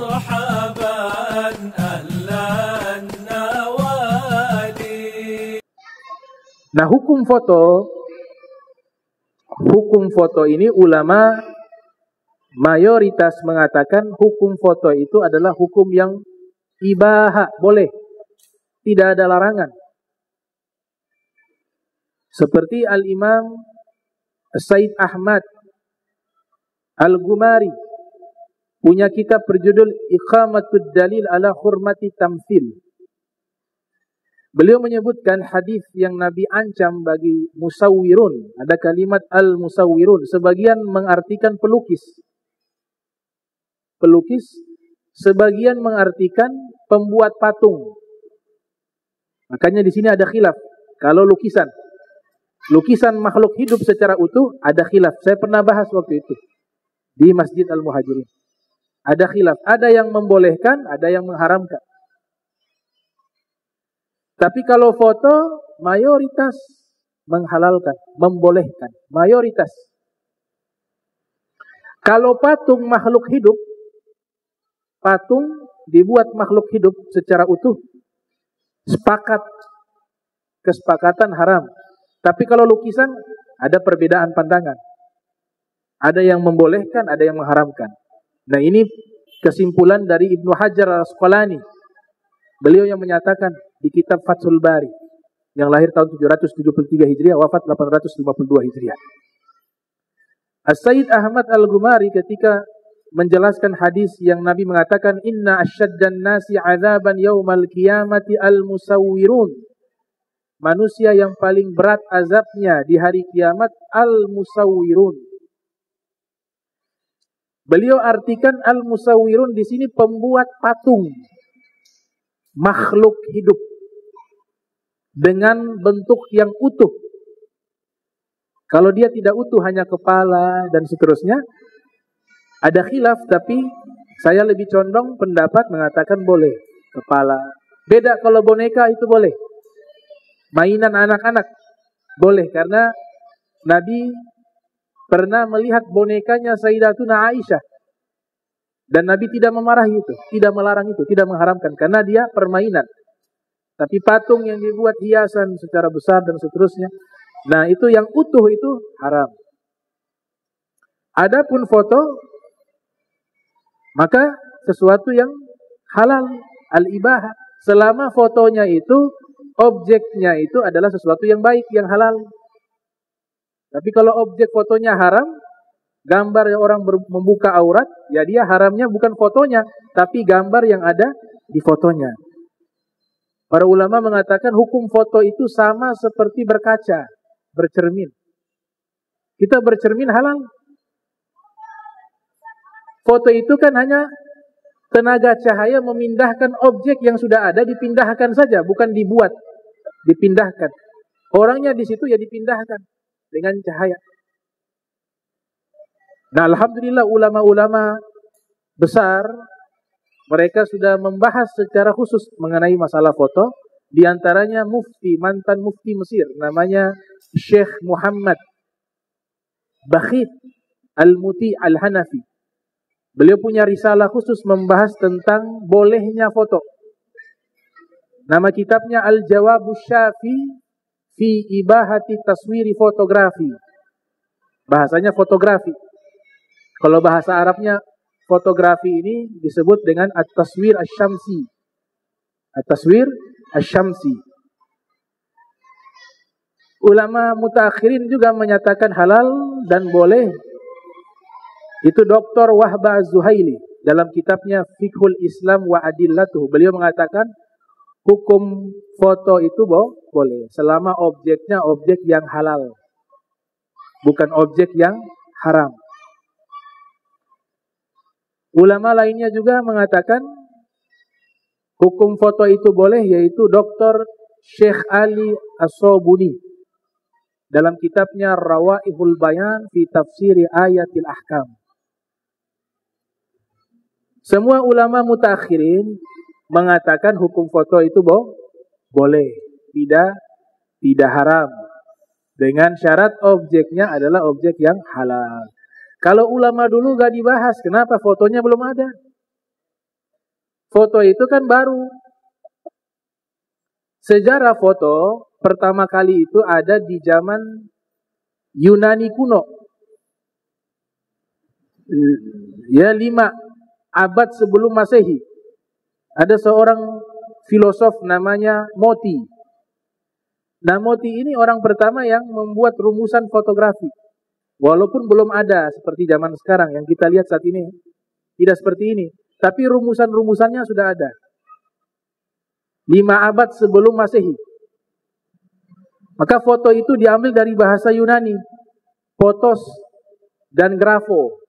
مرحبا أهلا النوادي. Nah, hukum foto ini ulama mayoritas mengatakan hukum foto itu adalah hukum yang ibaha, boleh, tidak ada larangan. Seperti Al-Imam Said Ahmad Al-Ghumari punya kitab berjudul Iqamatud Dalil ala Hurmati Tamthil. Beliau menyebutkan hadis yang Nabi ancam bagi musawwirun. Ada kalimat al-musawwirun, sebagian mengartikan pelukis. Pelukis, sebagian mengartikan pembuat patung. Makanya di sini ada khilaf. Kalau lukisan makhluk hidup secara utuh ada khilaf. Saya pernah bahas waktu itu di Masjid Al-Muhajirin. Ada khilaf, ada yang membolehkan, ada yang mengharamkan. Tapi kalau foto mayoritas menghalalkan, membolehkan, mayoritas. Kalau patung makhluk hidup, patung dibuat makhluk hidup secara utuh, kesepakatan haram. Tapi kalau lukisan ada perbedaan pandangan. Ada yang membolehkan, ada yang mengharamkan. Nah, ini kesimpulan dari Ibnu Hajar Al-Asqalani. Beliau yang menyatakan di kitab Fathul Bari, yang lahir tahun 773 Hijriah, wafat 852 Hijriah. As-Sayyid Ahmad Al-Ghumari ketika menjelaskan hadis yang Nabi mengatakan inna asyaddan nasi azaban yaumal qiyamati al-musawwirun. Manusia yang paling berat azabnya di hari kiamat al-musawwirun. Beliau artikan al-musawwirun di sini pembuat patung makhluk hidup dengan bentuk yang utuh. Kalau dia tidak utuh, hanya kepala dan seterusnya, ada khilaf, tapi saya lebih condong pendapat mengatakan boleh kepala. Beda kalau boneka itu boleh. Mainan anak-anak boleh, karena Nabi pernah melihat bonekanya Sayyidatuna Aisyah. Dan Nabi tidak memarahi itu, tidak melarang itu, tidak mengharamkan, karena dia permainan. Tapi patung yang dibuat hiasan secara besar dan seterusnya, nah itu yang utuh itu haram. Adapun foto, maka sesuatu yang halal, al-ibahah, selama fotonya itu, objeknya itu adalah sesuatu yang baik, yang halal. Tapi kalau objek fotonya haram, gambar yang orang membuka aurat, ya dia haramnya bukan fotonya, tapi gambar yang ada di fotonya. Para ulama mengatakan hukum foto itu sama seperti berkaca, bercermin. Kita bercermin halal. Foto itu kan hanya tenaga cahaya memindahkan objek yang sudah ada, dipindahkan saja, bukan dibuat, dipindahkan. Orangnya di situ ya dipindahkan dengan cahaya. Nah, alhamdulillah ulama-ulama besar mereka sudah membahas secara khusus mengenai masalah foto. Di antaranya mantan mufti Mesir, namanya Syekh Muhammad Bakhit Al-Muti Al-Hanafi. Beliau punya risalah khusus membahas tentang bolehnya foto. Nama kitabnya Al-Jawabus Syafi fi Ibahati Taswiri Fotografi. Bahasanya fotografi. Kalau bahasa Arabnya fotografi ini disebut dengan at-taswir asy-syamsi. At-taswir asy-syamsi. Ulama mutaakhirin juga menyatakan halal dan boleh. Itu Dr. Wahbah Az-Zuhaili dalam kitabnya Fiqhul Islam wa Adillatuh. Beliau mengatakan hukum foto itu boleh selama objeknya objek yang halal, bukan objek yang haram. Ulama lainnya juga mengatakan hukum foto itu boleh, yaitu Dr. Syekh Ali As-Sobuni dalam kitabnya Rawaihul Bayan fi Tafsiri Ayatil Ahkam. Semua ulama mutakhirin mengatakan hukum foto itu boleh, tidak haram, dengan syarat objeknya adalah objek yang halal. Kalau ulama dulu gak dibahas, kenapa fotonya belum ada? Foto itu kan baru. Sejarah foto pertama kali itu ada di zaman Yunani kuno. Ya, 5 abad sebelum Masehi. Ada seorang filosof namanya Moti. Nah, Moti ini orang pertama yang membuat rumusan fotografi. Walaupun belum ada seperti zaman sekarang yang kita lihat saat ini. Tidak seperti ini. Tapi rumusan-rumusannya sudah ada. 5 abad sebelum Masehi. Maka foto itu diambil dari bahasa Yunani. Photos dan grafo.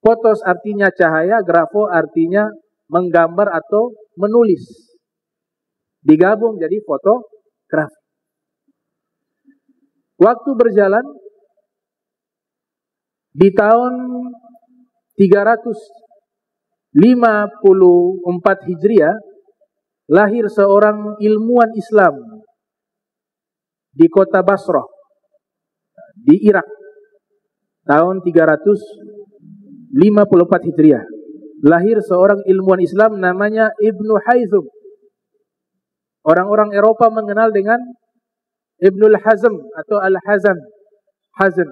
Photos artinya cahaya, grafo artinya menggambar atau menulis. Digabung jadi fotografi. Waktu berjalan, di tahun 354 Hijriah, lahir seorang ilmuwan Islam di kota Basrah, di Irak, tahun 354 Hijriah. Lahir seorang ilmuwan Islam namanya Ibnu Haythum. Orang-orang Eropa mengenal dengan Ibnul Hazm atau Al-Hazan. Hazm.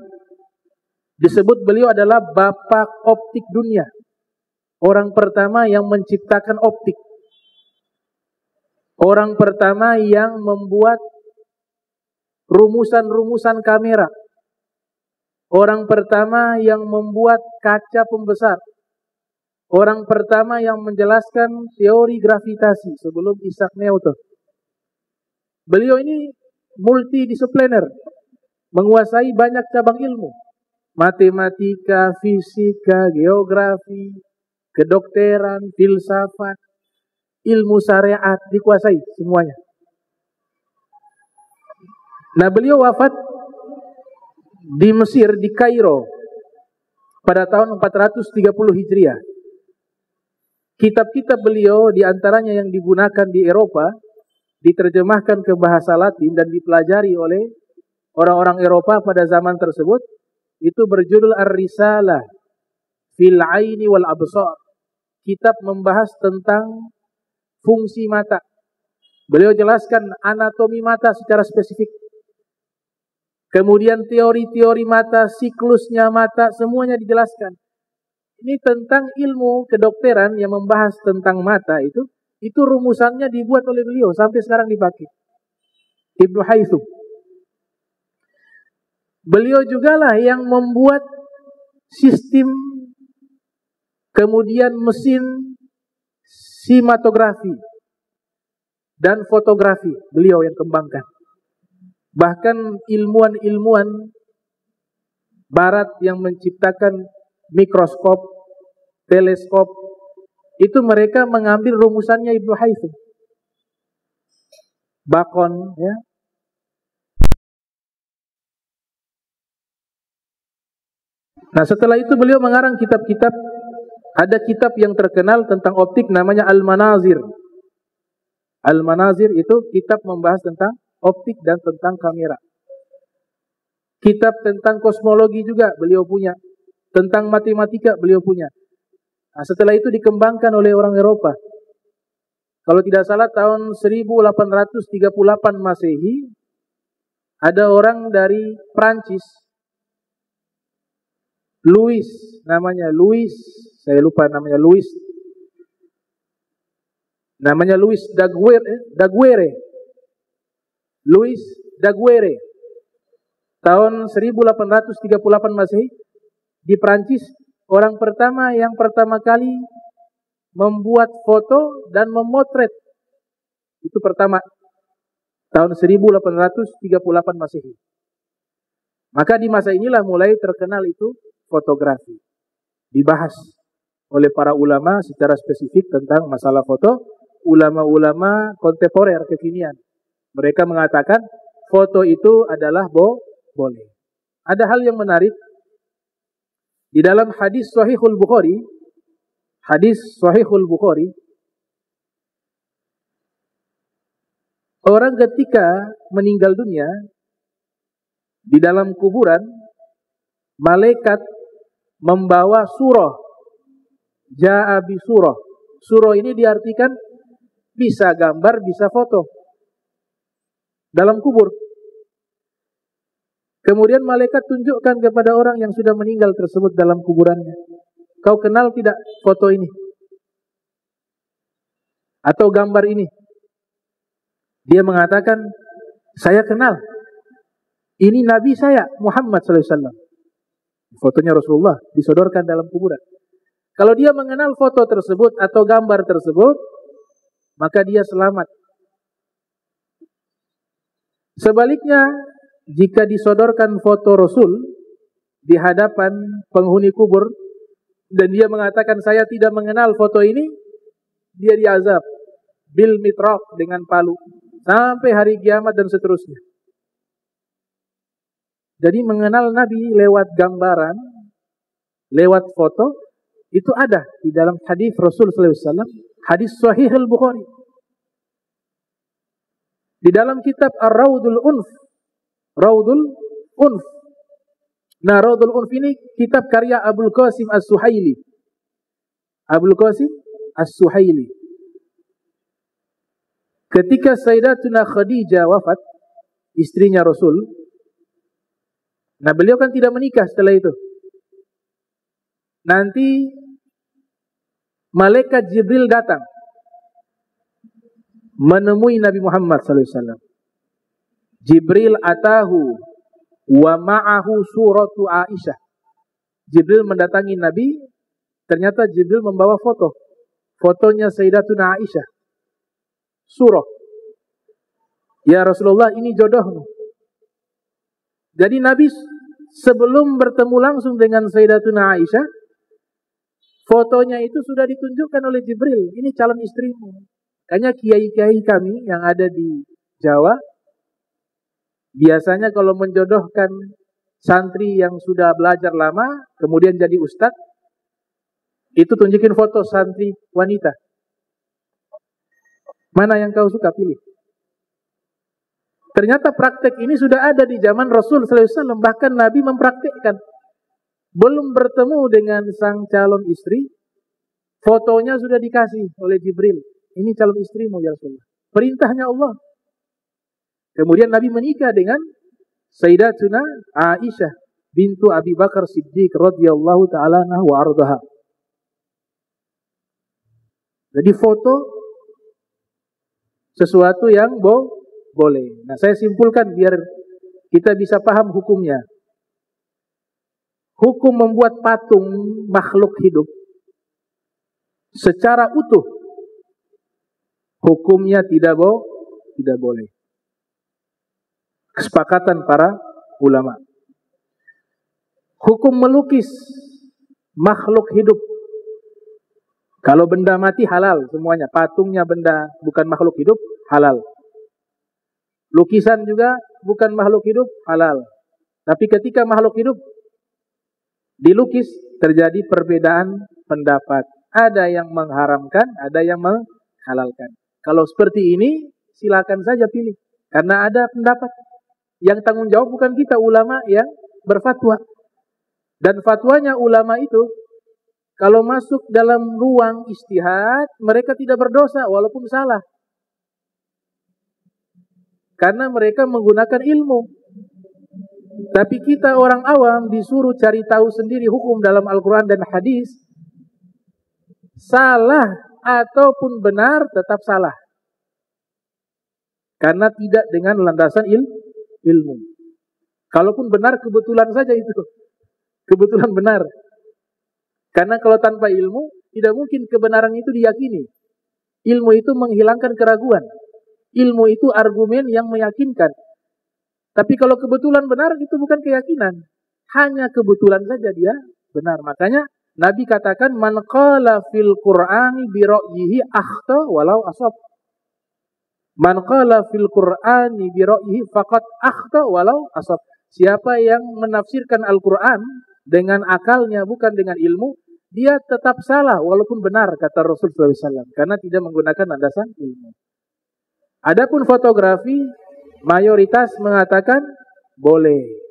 Disebut beliau adalah bapak optik dunia. Orang pertama yang menciptakan optik. Orang pertama yang membuat rumusan-rumusan kamera. Orang pertama yang membuat kaca pembesar. Orang pertama yang menjelaskan teori gravitasi sebelum Isaac Newton. Beliau ini multidisipliner, menguasai banyak cabang ilmu. Matematika, fisika, geografi, kedokteran, filsafat, ilmu syariat, dikuasai semuanya. Nah, beliau wafat di Mesir, di Kairo, pada tahun 430 Hijriah. Kitab-kitab beliau diantaranya yang digunakan di Eropa, diterjemahkan ke bahasa Latin dan dipelajari oleh orang-orang Eropa pada zaman tersebut, itu berjudul Ar-Risalah fil Aini wal Absar. Kitab membahas tentang fungsi mata. Beliau jelaskan anatomi mata secara spesifik. Kemudian teori-teori mata, siklusnya mata, semuanya dijelaskan. Ini tentang ilmu kedokteran yang membahas tentang mata itu rumusannya dibuat oleh beliau sampai sekarang dipakai. Ibnu Haythum. Beliau jugalah yang membuat sistem, kemudian mesin sinematografi dan fotografi. Beliau yang kembangkan. Bahkan ilmuwan-ilmuwan barat yang menciptakan mikroskop, teleskop, itu mereka mengambil rumusannya Ibnu Haythum. Bacon, ya. Nah, setelah itu beliau mengarang kitab-kitab. Ada kitab yang terkenal tentang optik namanya Al-Manazir. Al-Manazir itu kitab membahas tentang optik dan tentang kamera. Kitab tentang kosmologi juga beliau punya. Tentang matematika beliau punya. Nah, setelah itu dikembangkan oleh orang Eropa. Kalau tidak salah tahun 1838 Masehi, ada orang dari Prancis, Louis, saya lupa namanya Louis Daguerre. Louis Daguerre. Tahun 1838 Masehi di Prancis, orang pertama yang pertama kali membuat foto dan memotret. Itu pertama. Tahun 1838 Masehi. Maka di masa inilah mulai terkenal itu fotografi. Dibahas oleh para ulama secara spesifik tentang masalah foto. Ulama-ulama kontemporer kekinian. Mereka mengatakan foto itu adalah boleh. Ada hal yang menarik. Di dalam hadis Sahihul Bukhari, orang ketika meninggal dunia di dalam kuburan, malaikat membawa surah, ja'a bi surah. Suro ini diartikan bisa gambar, bisa foto dalam kubur. Kemudian malaikat tunjukkan kepada orang yang sudah meninggal tersebut dalam kuburannya. Kau kenal tidak foto ini? Atau gambar ini? Dia mengatakan, saya kenal. Ini Nabi saya, Muhammad SAW. Fotonya Rasulullah disodorkan dalam kuburan. Kalau dia mengenal foto tersebut atau gambar tersebut, maka dia selamat. Sebaliknya, jika disodorkan foto Rasul di hadapan penghuni kubur dan dia mengatakan saya tidak mengenal foto ini, dia diazab bil mitraq dengan palu sampai hari kiamat dan seterusnya. Jadi mengenal Nabi lewat gambaran, lewat foto, itu ada di dalam hadis Rasul SAW, hadis Sahih Al-Bukhari. Di dalam kitab Ar-Raudul Unf, Raudul Unf. Nah, Raudul Unf ini kitab karya Abul Qasim As-Suhaili. Abul Qasim As-Suhaili. Ketika Sayyidatuna Khadijah wafat, istrinya Rasul, nah beliau kan tidak menikah setelah itu. Nanti malaikat Jibril datang menemui Nabi Muhammad SAW. Jibril atahu wa ma'ahu suratu Aisyah. Jibril mendatangi Nabi, ternyata Jibril membawa foto. Fotonya Sayyidatuna Aisyah. Surah. Ya Rasulullah, ini jodohmu. Jadi Nabi sebelum bertemu langsung dengan Sayyidatuna Aisyah, fotonya itu sudah ditunjukkan oleh Jibril. Ini calon istrimu. Makanya kiai-kiai kami yang ada di Jawa, biasanya kalau menjodohkan santri yang sudah belajar lama, kemudian jadi ustadz, itu tunjukin foto santri wanita. Mana yang kau suka, pilih. Ternyata praktek ini sudah ada di zaman Rasul SAW. Bahkan Nabi mempraktekkan. Belum bertemu dengan sang calon istri, fotonya sudah dikasih oleh Jibril. Ini calon istrimu ya Rasulullah. Perintahnya Allah. Kemudian Nabi menikah dengan Sayyidatuna Aisyah bintu Abi Bakar Siddiq radhiyallahu ta'ala anha wa ardaha. Jadi foto sesuatu yang boleh. Nah, saya simpulkan biar kita bisa paham hukumnya. Hukum membuat patung makhluk hidup secara utuh, hukumnya tidak boleh. Kesepakatan para ulama. Hukum melukis makhluk hidup, kalau benda mati halal semuanya. Patungnya benda bukan makhluk hidup, halal. Lukisan juga bukan makhluk hidup, halal. Tapi ketika makhluk hidup dilukis, terjadi perbedaan pendapat. Ada yang mengharamkan, ada yang menghalalkan. Kalau seperti ini, silakan saja pilih. Karena ada pendapat. Yang tanggung jawab bukan kita, ulama yang berfatwa. Dan fatwanya ulama itu, kalau masuk dalam ruang ijtihad, mereka tidak berdosa walaupun salah. Karena mereka menggunakan ilmu. Tapi kita orang awam disuruh cari tahu sendiri hukum dalam Al-Quran dan hadis. Salah ataupun benar tetap salah. Karena tidak dengan landasan ilmu. Kalaupun benar kebetulan saja itu. Kebetulan benar. Karena kalau tanpa ilmu, tidak mungkin kebenaran itu diyakini. Ilmu itu menghilangkan keraguan. Ilmu itu argumen yang meyakinkan. Tapi kalau kebetulan benar, itu bukan keyakinan. Hanya kebetulan saja dia benar. Makanya Nabi katakan, man qala fil Qur'ani bi ra'yihi akhta walau asab. Man qala fil Qur'ani bi ra'yihi faqad akhta walau asab. Siapa yang menafsirkan Al-Quran dengan akalnya, bukan dengan ilmu, dia tetap salah walaupun benar, kata Rasulullah SAW. Karena tidak menggunakan landasan ilmu. Adapun fotografi, mayoritas mengatakan boleh.